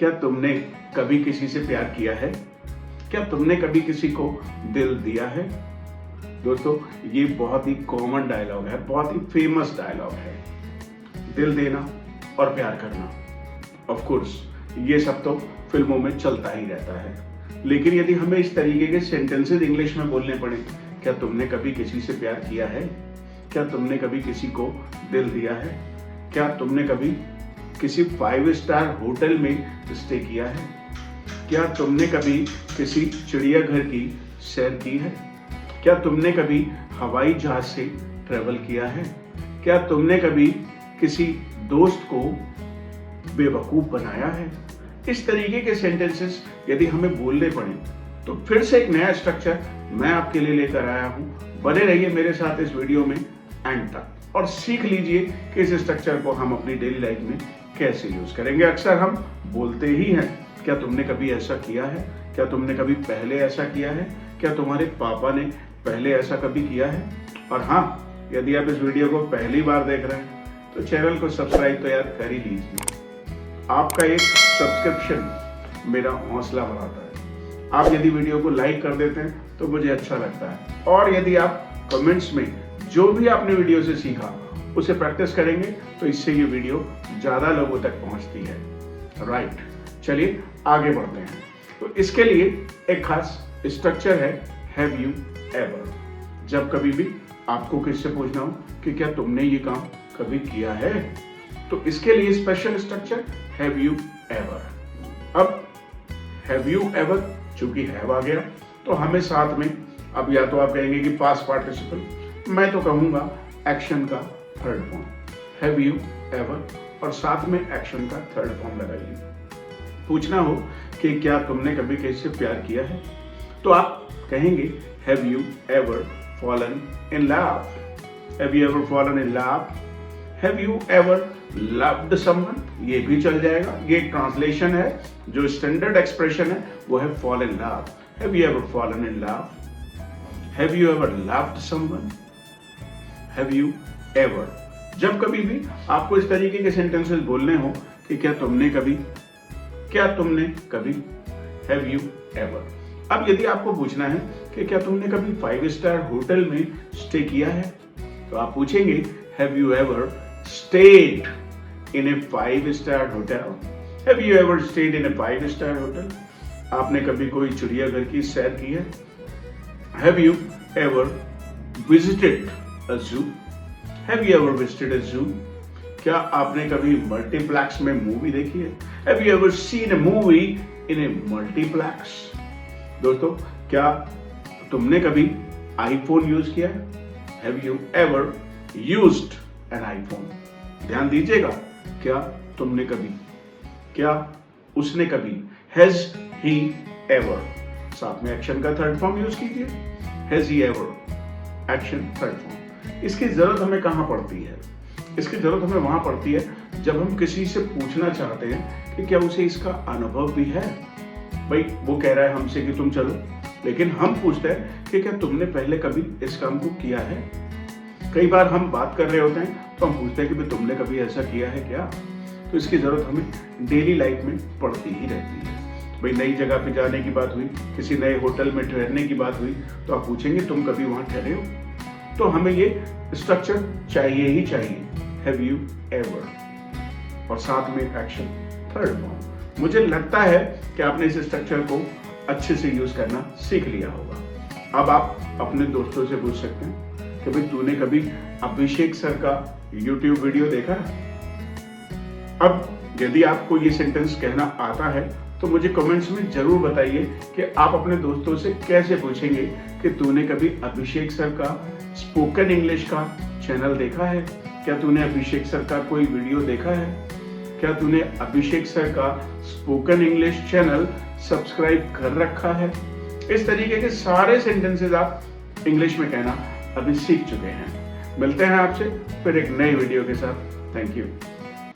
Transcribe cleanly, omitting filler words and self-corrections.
क्या तुमने कभी किसी से प्यार किया है? क्या तुमने कभी किसी को दिल दिया है? दोस्तों, ये बहुत ही कॉमन डायलॉग है, बहुत ही फेमस डायलॉग है। दिल देना और प्यार करना, ऑफ कोर्स ये सब तो फिल्मों में चलता ही रहता है। लेकिन यदि हमें इस तरीके के सेंटेंसेस इंग्लिश में बोलने पड़े, क्या तुमने कभी किसी से प्यार किया है? क्या तुमने कभी किसी को दिल दिया है? क्या तुमने कभी किसी 5 स्टार होटल में स्टे किया है? क्या तुमने कभी किसी चिड़ियाघर की सैर की है? क्या तुमने कभी हवाई जहाज से ट्रेवल किया है? क्या तुमने कभी किसी दोस्त को बेवकूफ बनाया है? इस तरीके के सेंटेंसेस यदि हमें बोलने पड़े तो फिर से एक नया स्ट्रक्चर मैं आपके लिए लेकर आया हूं। बने रहिए मेरे साथ इस वीडियो में एंड तक और सीख लीजिए कि इस स्ट्रक्चर को हम अपनी डेली लाइफ में कैसे यूज करेंगे। अक्सर हम बोलते ही हैं, क्या तुमने कभी ऐसा किया है? क्या तुमने कभी पहले ऐसा किया है? क्या तुम्हारे पापा ने पहले ऐसा कभी किया है? और हाँ, यदि आप इस वीडियो को पहली बार देख रहे हैं तो चैनल को सब्सक्राइब तो यार कर ही लीजिए। आपका एक सब्सक्रिप्शन मेरा हौसला बढ़ाता है। आप यदि वीडियो को लाइक कर देते हैं तो मुझे अच्छा लगता है, और यदि आप कमेंट्स में जो भी आपने वीडियो से सीखा उसे प्रैक्टिस करेंगे तो इससे ये वीडियो ज्यादा लोगों तक पहुंचती है। राइट, चलिए आगे बढ़ते हैं। तो इसके लिए एक खास स्ट्रक्चर है, हैव यू एवर। जब कभी भी आपको किससे पूछना हो कि क्या तुमने ये काम कभी किया है, तो इसके लिए special structure have you ever. अब हैव यू एवर चूंकि हैव आ गया तो हमें साथ में अब या तो आप कहेंगे कि पास्ट पार्टिसिपल, मैं तो कहूंगा एक्शन का third form, have you ever, और साथ में एक्शन का थर्ड फॉर्म लगाइए। पूछना हो कि क्या तुमने कभी किसी से प्यार किया है, तो आप कहेंगे have you ever fallen in love? Have you ever fallen in love? Have you ever loved someone? ये भी चल जाएगा। ये एक ट्रांसलेशन है, जो स्टैंडर्ड एक्सप्रेशन है वो है fall in love. Have you ever fallen in love? Have you ever loved someone? Have you ever, जब कभी भी आपको इस तरीके के सेंटेंसेस बोलने हो कि क्या तुमने कभी हैव यू एवर। अब यदि आपको पूछना है कि क्या तुमने कभी 5 स्टार होटल में स्टे किया है, तो आप पूछेंगे have you ever stayed in a 5 star hotel? Have you ever stayed in a 5 star hotel? आपने कभी कोई चिड़ियाघर की सैर की है? Have you ever visited a zoo? Have you ever visited a zoo? क्या आपने कभी मल्टीप्लेक्स में मूवी देखी है? Have you ever seen a movie in a multiplex? दोस्तों, क्या तुमने कभी आईफोन यूज किया है? Have you ever used an iPhone? ध्यान दीजिएगा, क्या तुमने कभी, क्या उसने कभी, हैज ही एवर, साथ में एक्शन का थर्ड फॉर्म यूज कीजिए, has he ever, action third form. इसकी जरूरत हमें कहां पड़ती है? इसकी जरूरत हमें वहां पड़ती है जब हम किसी से पूछना चाहते हैं कि क्या उसे इसका अनुभव भी है। भाई वो कह रहा है हमसे कि तुम चलो, लेकिन हम पूछते हैं कि क्या तुमने पहले कभी इस काम को किया है। कई बार हम बात कर रहे होते हैं तो हम पूछते हैं कि तुमने कभी ऐसा किया है क्या। तो इसकी जरूरत हमें डेली लाइफ में पड़ती ही रहती है। भाई नई जगह पे जाने की बात हुई, किसी नए होटल में ठहरने की बात हुई, तो आप पूछेंगे तुम कभी वहां ठहरे हो? तो हमें ये स्ट्रक्चर चाहिए ही चाहिए, हैव यू एवर, और साथ में एक्शन थर्ड फॉर्म। मुझे लगता है कि आपने इस स्ट्रक्चर को अच्छे से यूज करना सीख लिया होगा। अब आप अपने दोस्तों से पूछ सकते हैं कि भाई तूने कभी अभिषेक सर का YouTube वीडियो देखा है? अब यदि आपको ये सेंटेंस कहना आता है तो मुझे कमेंट्स में जरूर बताइए कि आप अपने दोस्तों से कैसे पूछेंगे कि तूने कभी अभिषेक सर का स्पोकन इंग्लिश का चैनल देखा है? क्या तूने अभिषेक सर का कोई वीडियो देखा है? क्या तूने अभिषेक सर का स्पोकन इंग्लिश चैनल सब्सक्राइब कर रखा है? इस तरीके के सारे सेंटेंसेस आप इंग्लिश में कहना अभी सीख चुके हैं। मिलते हैं आपसे फिर एक नई वीडियो के साथ। Thank you.